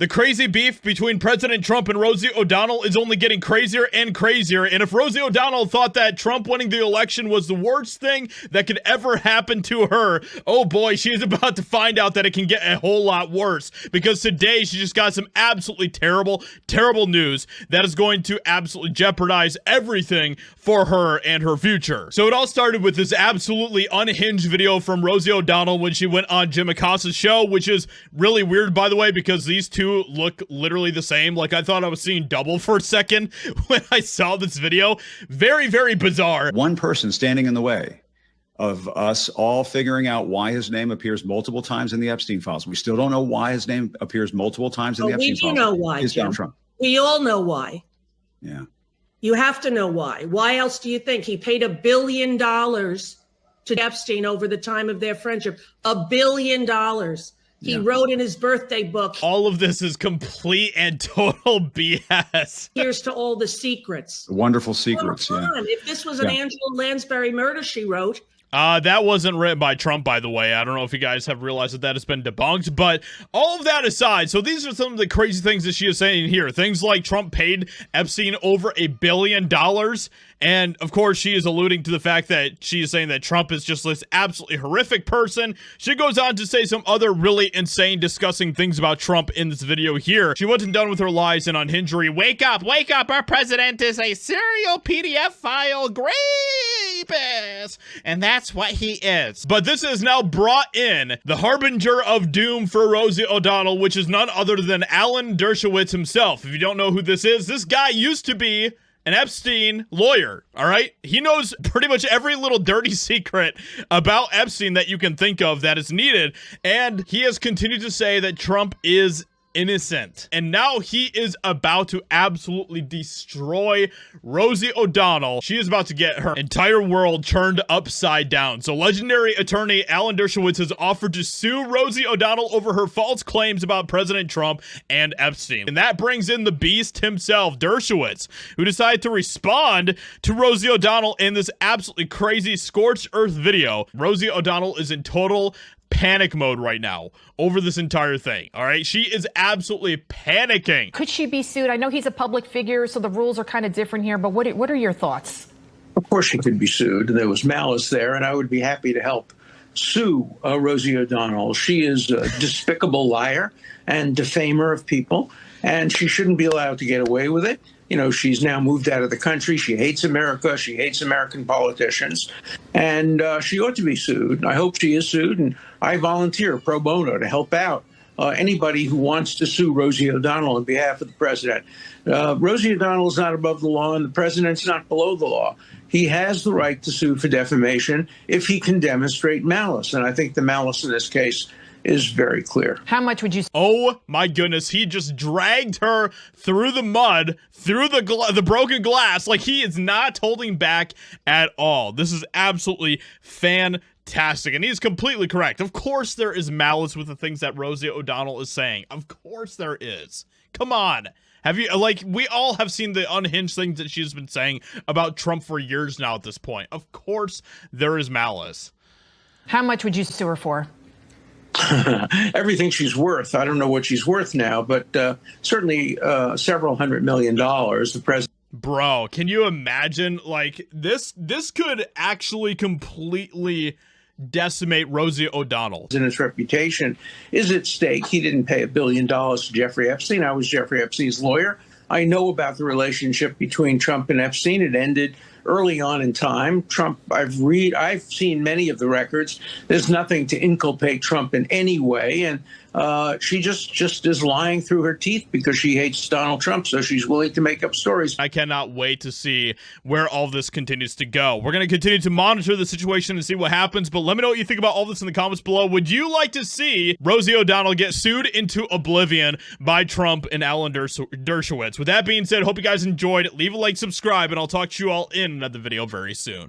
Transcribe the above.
The crazy beef between President Trump and Rosie O'Donnell is only getting crazier and crazier. And if Rosie O'Donnell thought that Trump winning the election was the worst thing that could ever happen to her, oh boy, she is about to find out that it can get a whole lot worse. Because today she just got some absolutely terrible, terrible news that is going to absolutely jeopardize everything for her and her future. So it all started with this absolutely unhinged video from Rosie O'Donnell when she went on Jim Acosta's show, which is really weird, by the way, because these two look literally the same. Like, I thought I was seeing double for a second when I saw this video. Very, very bizarre. One person standing in the way of us all figuring out why his name appears multiple times in the Epstein files. We still don't know why his name appears multiple times in the Epstein files. We do know why, is Donald Trump. We all know why. Yeah. You have to know why. Why else do you think he paid $1 billion to Epstein over the time of their friendship? $1 billion. He wrote in his birthday book. All of this is complete and total BS. Here's to all the secrets. Wonderful secrets. Oh, yeah. If this was an Angela Lansbury murder, she wrote. That wasn't written by Trump, by the way. I don't know if you guys have realized that has been debunked, but all of that aside, so these are some of the crazy things that she is saying here. Things like Trump paid Epstein over $1 billion. And of course, she is alluding to the fact that she is saying that Trump is just this absolutely horrific person. She goes on to say some other really insane, disgusting things about Trump in this video here. She wasn't done with her lies and unhingery. Wake up, our president is a serial PDF file rapist. And that's what he is. But this has now brought in the harbinger of doom for Rosie O'Donnell, which is none other than Alan Dershowitz himself. If you don't know who this is, this guy used to be an Epstein lawyer, all right? He knows pretty much every little dirty secret about Epstein that you can think of that is needed, and he has continued to say that Trump is innocent. And now he is about to absolutely destroy Rosie O'Donnell. She is about to get her entire world turned upside down. So legendary attorney Alan Dershowitz has offered to sue Rosie O'Donnell over her false claims about President Trump and Epstein. And that brings in the beast himself, Dershowitz, who decided to respond to Rosie O'Donnell in this absolutely crazy scorched earth video. Rosie O'Donnell is in total panic mode right now over this entire thing. All right, she is absolutely panicking. Could she be sued? I know he's a public figure, so the rules are kind of different here, but what are your thoughts? Of course she could be sued. There was malice there, and I would be happy to help sue Rosie O'Donnell. She is a despicable liar and defamer of people, and she shouldn't be allowed to get away with it. You know, she's now moved out of the country. She hates America. She hates American politicians. And she ought to be sued. I hope she is sued. And I volunteer pro bono to help out anybody who wants to sue Rosie O'Donnell on behalf of the president. Rosie O'Donnell is not above the law, and the president's not below the law. He has the right to sue for defamation if he can demonstrate malice. And I think the malice in this case is very clear. How much would you? Oh my goodness, he just dragged her through the mud, through the broken glass. Like, he is not holding back at all. This is absolutely fantastic, and he's completely correct. Of course there is malice with the things that Rosie O'Donnell is saying. Of course there is. Come on. Have you, like, we all have seen the unhinged things that she's been saying about Trump for years now at this point. Of course there is malice. How much would you sue her for? Everything she's worth. I don't know what she's worth now, but certainly several $100 million. The president. Bro, can you imagine? Like, this could actually completely decimate Rosie O'Donnell. And his reputation is at stake. He didn't pay $1 billion to Jeffrey Epstein. I was Jeffrey Epstein's lawyer. I know about the relationship between Trump and Epstein. It ended early on in time. Trump, I've seen many of the records. There's nothing to inculpate Trump in any way. And she just is lying through her teeth because she hates Donald Trump. So she's willing to make up stories. I cannot wait to see where all this continues to go. We're going to continue to monitor the situation and see what happens. But let me know what you think about all this in the comments below. Would you like to see Rosie O'Donnell get sued into oblivion by Trump and Alan Dershowitz? With that being said, hope you guys enjoyed. Leave a like, subscribe, and I'll talk to you all in another video very soon.